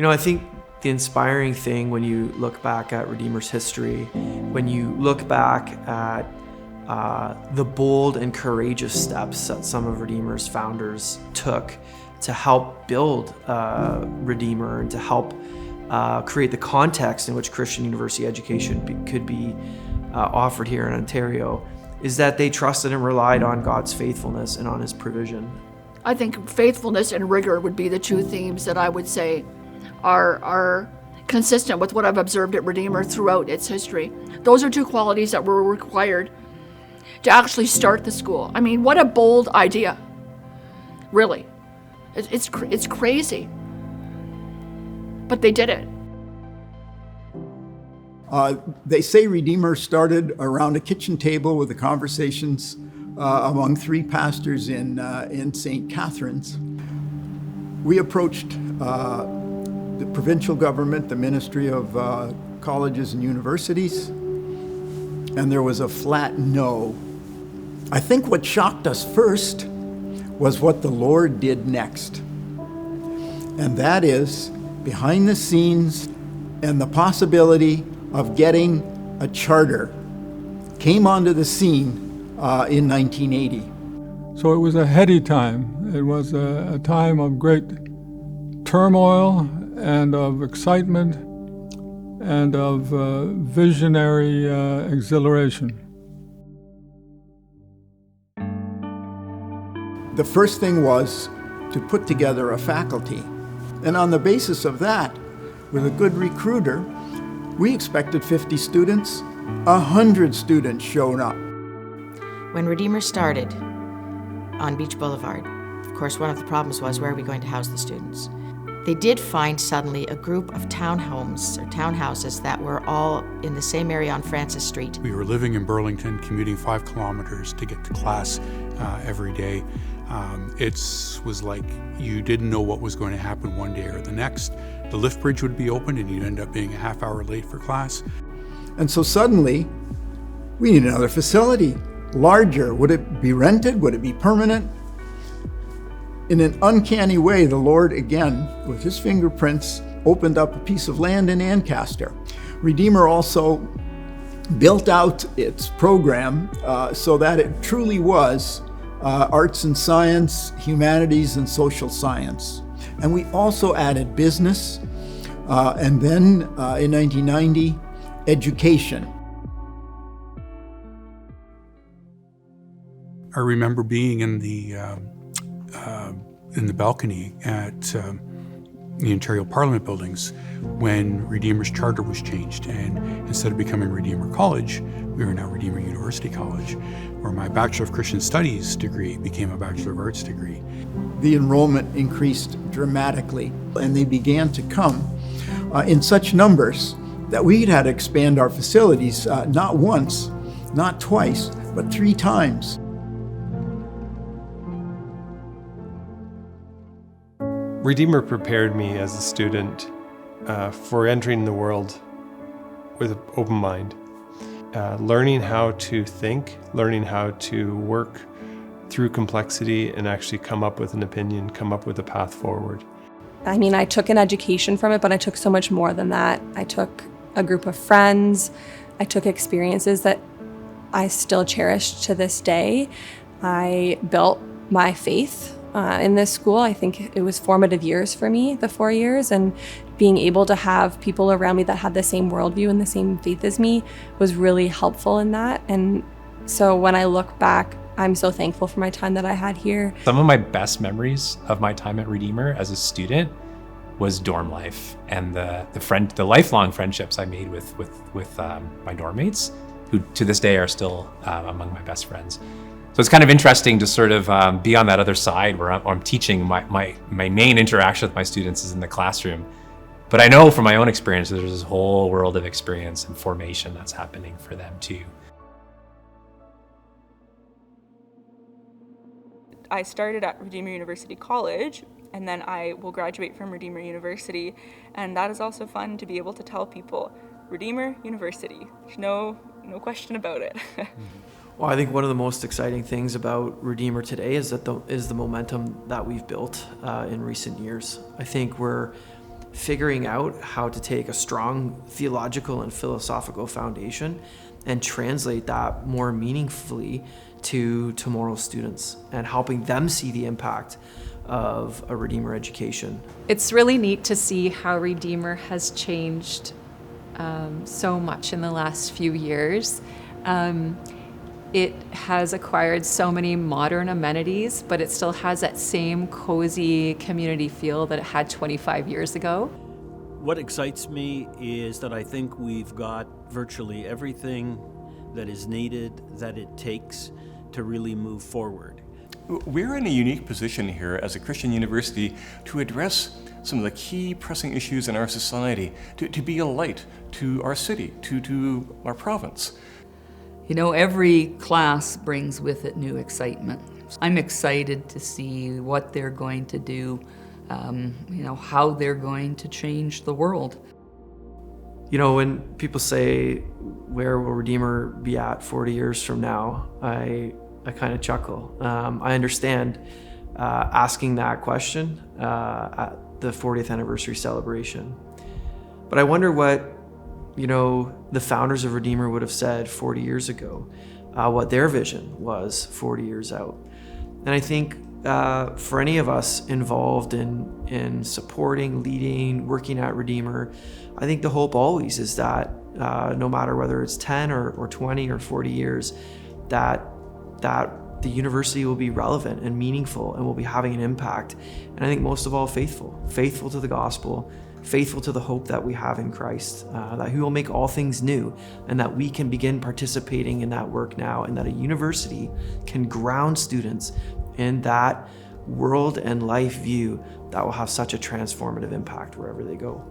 I think the inspiring thing when you look back at Redeemer's history, when you look back at the bold and courageous steps that some of Redeemer's founders took to help build Redeemer and to help create the context in which Christian university education could be offered here in Ontario, is that they trusted and relied on God's faithfulness and on his provision. I think faithfulness and rigor would be the two themes that I would say are consistent with what I've observed at Redeemer throughout its history. Those are two qualities that were required to actually start the school. I mean, what a bold idea, really. It's crazy, but they did it. They say Redeemer started around a kitchen table with the conversations among three pastors in St. Catharines. We approached the provincial government, the Ministry of Colleges and Universities, and there was a flat no. I think what shocked us first was what the Lord did next. And that is, behind the scenes and the possibility of getting a charter came onto the scene in 1980. So it was a heady time. It was a time of great turmoil and of excitement and of visionary exhilaration. The first thing was to put together a faculty. And on the basis of that, with a good recruiter, we expected 50 students. 100 students showed up. When Redeemer started on Beach Boulevard, of course, one of the problems was, where are we going to house the students? They did find suddenly a group of townhomes or townhouses that were all in the same area on Francis Street. We were living in Burlington, commuting 5 kilometers to get to class every day. It was like you didn't know what was going to happen one day or the next. The lift bridge would be open and you'd end up being a half hour late for class. And so suddenly, we need another facility, larger. Would it be rented? Would it be permanent? In an uncanny way, the Lord, again, with his fingerprints, opened up a piece of land in Ancaster. Redeemer also built out its program so that it truly was arts and science, humanities and social science. And we also added business, and then in 1990, education. I remember being in the balcony at the Ontario Parliament buildings when Redeemer's charter was changed, and instead of becoming Redeemer College, we were now Redeemer University College, where my Bachelor of Christian Studies degree became a Bachelor of Arts degree. The enrollment increased dramatically, and they began to come in such numbers that we had to expand our facilities not once, not twice, but 3 times. Redeemer prepared me as a student for entering the world with an open mind, learning how to think, learning how to work through complexity and actually come up with an opinion, come up with a path forward. I mean, I took an education from it, but I took so much more than that. I took a group of friends. I took experiences that I still cherish to this day. I built my faith in this school. I think it was formative years for me, the 4 years, and being able to have people around me that had the same worldview and the same faith as me was really helpful in that. And so when I look back, I'm so thankful for my time that I had here. Some of my best memories of my time at Redeemer as a student was dorm life and the lifelong friendships I made with my dorm mates, who to this day are still among my best friends. So it's kind of interesting to sort of be on that other side where I'm teaching. My main interaction with my students is in the classroom. But I know from my own experience, there's this whole world of experience and formation that's happening for them too. I started at Redeemer University College, and then I will graduate from Redeemer University, and that is also fun to be able to tell people, Redeemer University, there's no question about it. Well, I think one of the most exciting things about Redeemer today is the momentum that we've built in recent years. I think we're figuring out how to take a strong theological and philosophical foundation and translate that more meaningfully to tomorrow's students and helping them see the impact of a Redeemer education. It's really neat to see how Redeemer has changed so much in the last few years. It has acquired so many modern amenities, but it still has that same cozy community feel that it had 25 years ago. What excites me is that I think we've got virtually everything that is needed, that it takes to really move forward. We're in a unique position here as a Christian university to address some of the key pressing issues in our society, to be a light to our city, to our province. You know, every class brings with it new excitement. I'm excited to see what they're going to do, how they're going to change the world. You know, when people say, where will Redeemer be at 40 years from now? I kind of chuckle. I understand asking that question at the 40th anniversary celebration. But I wonder what, the founders of Redeemer would have said 40 years ago, what their vision was 40 years out. And I think for any of us involved in supporting, leading, working at Redeemer, I think the hope always is that no matter whether it's 10 or 20 or 40 years, that the university will be relevant and meaningful and will be having an impact. And I think most of all, faithful to the gospel, faithful to the hope that we have in Christ, that He will make all things new, and that we can begin participating in that work now, and that a university can ground students in that world and life view that will have such a transformative impact wherever they go.